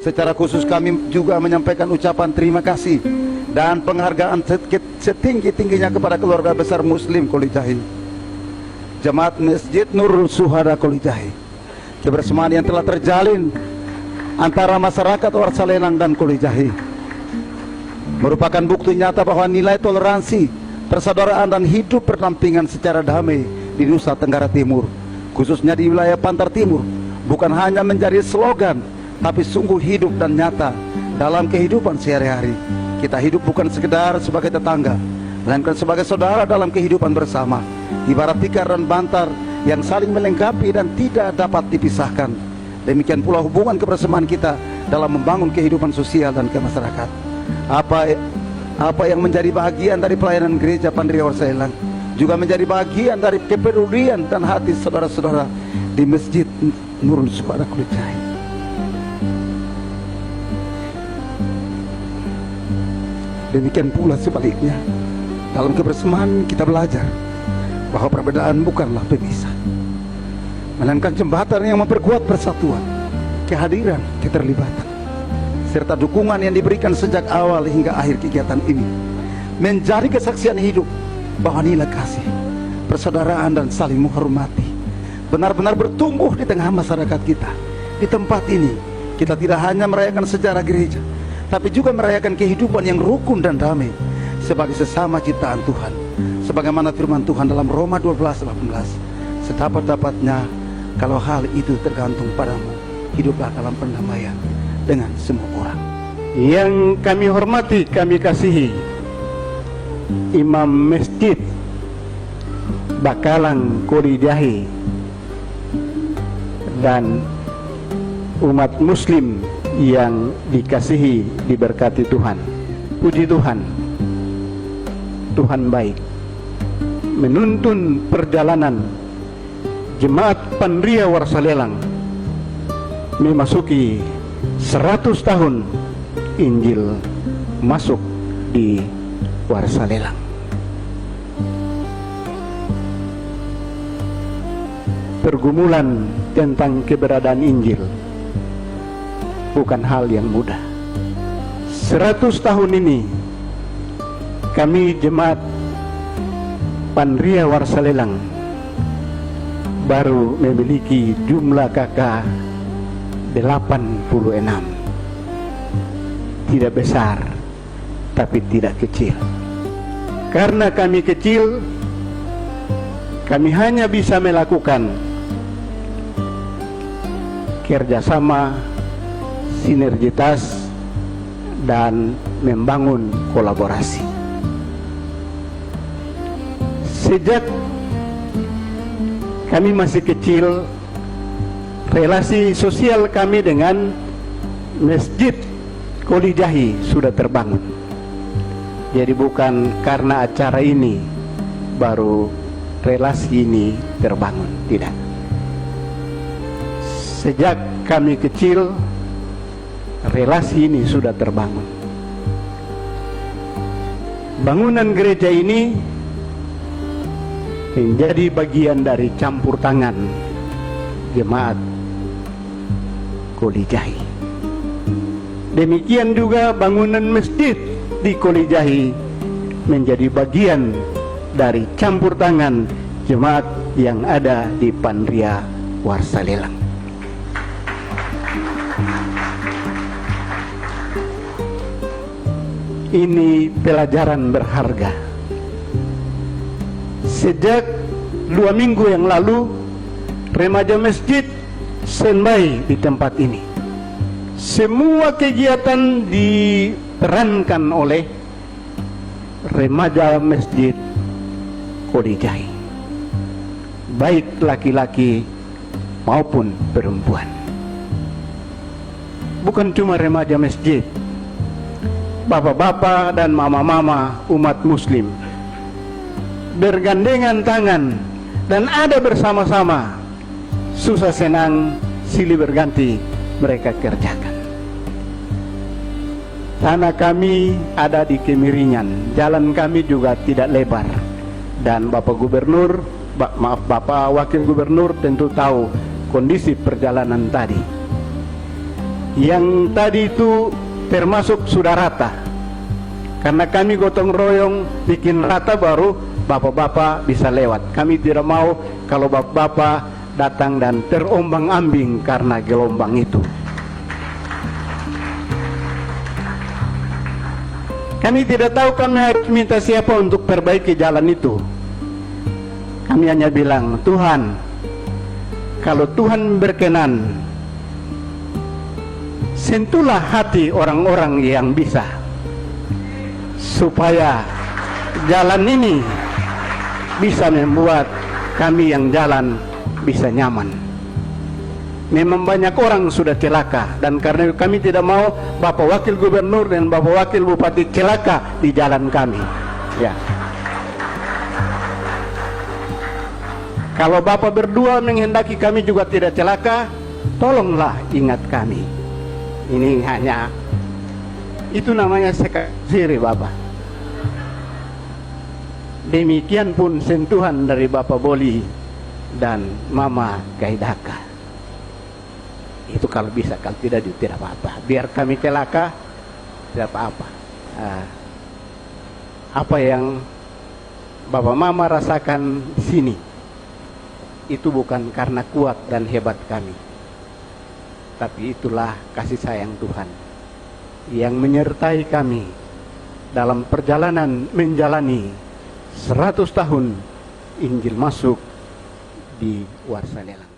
Secara khusus kami juga menyampaikan ucapan terima kasih dan penghargaan setinggi-tingginya kepada keluarga besar Muslim Kolijahi, Jemaat Masjid Nurul Suhada Kolijahi. Kebersamaan yang telah terjalin antara masyarakat Warsalelang dan Kolijahi merupakan bukti nyata bahwa nilai toleransi, persaudaraan dan hidup berdampingan secara damai di Nusa Tenggara Timur, khususnya di wilayah Pantar Timur, bukan hanya menjadi slogan, tapi sungguh hidup dan nyata dalam kehidupan sehari-hari. Kita hidup bukan sekedar sebagai tetangga, melainkan sebagai saudara dalam kehidupan bersama, ibarat tikar dan bantar yang saling melengkapi dan tidak dapat dipisahkan. Demikian pula hubungan kebersamaan kita dalam membangun kehidupan sosial dan kemasyarakat. Apa yang menjadi bagian dari pelayanan gereja Pandria Warsalelang juga menjadi bagian dari kepedulian dan hati saudara-saudara di Masjid Nurul Suhada Kolijahi. Demikian pula sebaliknya, dalam kebersamaan kita belajar bahwa perbedaan bukanlah pemisah, melainkan jembatan yang memperkuat persatuan, kehadiran, keterlibatan, serta dukungan yang diberikan sejak awal hingga akhir kegiatan ini menjadi kesaksian hidup bahwa nilai kasih, persaudaraan dan saling menghormati benar-benar bertumbuh di tengah masyarakat kita. Di tempat ini kita tidak hanya merayakan sejarah gereja, tapi juga merayakan kehidupan yang rukun dan damai sebagai sesama ciptaan Tuhan, sebagaimana firman Tuhan dalam Roma 12:18, sedapat-dapatnya kalau hal itu tergantung padamu, hiduplah dalam perdamaian dengan semua orang. Yang kami hormati, kami kasihi Imam Masjid Bakalang Kolijahi dan umat Muslim yang dikasihi, diberkati Tuhan. Puji Tuhan, Tuhan baik. Menuntun perjalanan Jemaat Pandria Warsalelang memasuki 100 tahun Injil masuk di Warsalelang. Pergumulan tentang keberadaan Injil bukan hal yang mudah. 100 tahun ini kami Jemaat Pandria Warsalelang baru memiliki jumlah kakak 86. Tidak besar, tapi tidak kecil. Karena kami kecil, kami hanya bisa melakukan kerjasama, sinergitas, dan membangun kolaborasi. Sejak kami masih kecil, relasi sosial kami dengan Masjid Kolijahi sudah terbangun. Jadi bukan karena acara ini baru relasi ini terbangun, tidak. Sejak kami kecil, relasi ini sudah terbangun. Bangunan gereja ini menjadi bagian dari campur tangan Jemaat Kolijahi. Demikian juga bangunan masjid di Kolijahi menjadi bagian dari campur tangan jemaat yang ada di Pandria Warsalelang. Ini pelajaran berharga. Sejak 2 minggu yang lalu, remaja masjid standby di tempat ini. Semua kegiatan diperankan oleh remaja masjid Kolijahi, baik laki-laki maupun perempuan. Bukan cuma remaja masjid, bapak-bapak dan mama-mama umat muslim bergandengan tangan dan ada bersama-sama, susah senang silih berganti mereka kerjakan. Tanah kami ada di Kemiringan, jalan kami juga tidak lebar, dan Bapak Gubernur, Bapak Wakil Gubernur tentu tahu kondisi perjalanan tadi. yang tadi itu termasuk sudah rata. Karena kami gotong royong bikin rata baru bapak-bapak bisa lewat. Kami tidak mau kalau bapak-bapak datang dan terombang-ambing karena gelombang itu. Kami tidak tahu kami harus minta siapa untuk perbaiki jalan itu. Kami hanya bilang, Tuhan, kalau Tuhan berkenan, sentuhlah hati orang-orang yang bisa, supaya jalan ini bisa membuat kami yang jalan bisa nyaman. Memang banyak orang sudah celaka, dan karena kami tidak mau Bapak Wakil Gubernur dan Bapak Wakil Bupati celaka di jalan kami. Ya. Kalau Bapak berdua menghendaki kami juga tidak celaka, tolonglah ingat kami. Ini hanya, itu namanya sekasiri Bapak. Demikian pun sentuhan dari Bapak Boli dan Mama Gaidaka. Itu kalau bisa, kalau tidak apa-apa. Biar kami celaka, tidak apa-apa. Apa yang Bapak Mama rasakan di sini, itu bukan karena kuat dan hebat kami, tapi itulah kasih sayang Tuhan yang menyertai kami dalam perjalanan menjalani 100 tahun Injil masuk di Warsanelang.